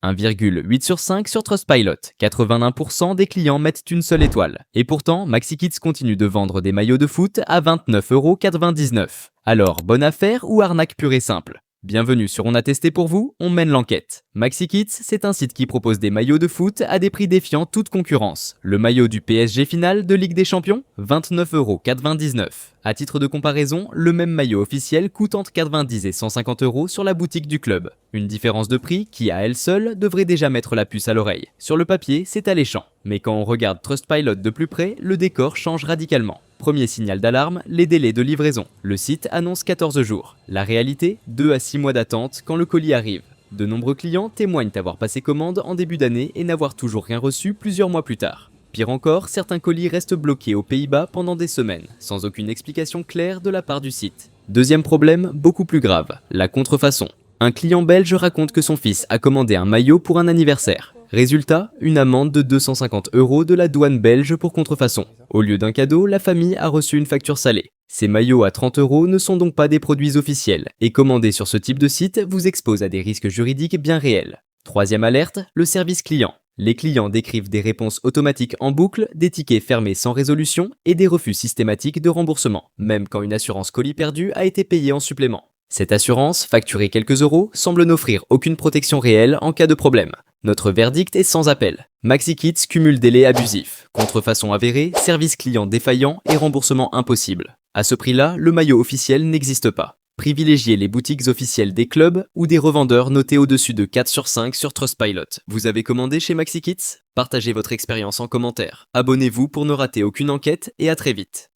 1,8 sur 5 sur Trustpilot. 81% des clients mettent une seule étoile. Et pourtant, MaxiKids continue de vendre des maillots de foot à 29,99 €. Alors, bonne affaire ou arnaque pure et simple? Bienvenue sur On a testé pour vous, on mène l'enquête. MaxiKids, c'est un site qui propose des maillots de foot à des prix défiant toute concurrence. Le maillot du PSG final de Ligue des Champions, 29,99 €. À titre de comparaison, le même maillot officiel coûte entre 90 et 150 € sur la boutique du club. Une différence de prix qui, à elle seule, devrait déjà mettre la puce à l'oreille. Sur le papier, c'est alléchant. Mais quand on regarde Trustpilot de plus près, le décor change radicalement. Premier signal d'alarme, les délais de livraison. Le site annonce 14 jours. La réalité, 2 à 6 mois d'attente quand le colis arrive. De nombreux clients témoignent avoir passé commande en début d'année et n'avoir toujours rien reçu plusieurs mois plus tard. Pire encore, certains colis restent bloqués aux Pays-Bas pendant des semaines, sans aucune explication claire de la part du site. Deuxième problème, beaucoup plus grave, la contrefaçon. Un client belge raconte que son fils a commandé un maillot pour un anniversaire. Résultat, une amende de 250 € de la douane belge pour contrefaçon. Au lieu d'un cadeau, la famille a reçu une facture salée. Ces maillots à 30 € ne sont donc pas des produits officiels, et commander sur ce type de site vous expose à des risques juridiques bien réels. Troisième alerte, le service client. Les clients décrivent des réponses automatiques en boucle, des tickets fermés sans résolution et des refus systématiques de remboursement, même quand une assurance colis perdu a été payée en supplément. Cette assurance, facturée quelques euros, semble n'offrir aucune protection réelle en cas de problème. Notre verdict est sans appel. MaxiKids cumule délais abusifs, contrefaçon avérée, service client défaillant et remboursement impossible. À ce prix-là, le maillot officiel n'existe pas. Privilégiez les boutiques officielles des clubs ou des revendeurs notés au-dessus de 4 sur 5 sur Trustpilot. Vous avez commandé chez MaxiKids? Partagez votre expérience en commentaire. Abonnez-vous pour ne rater aucune enquête et à très vite.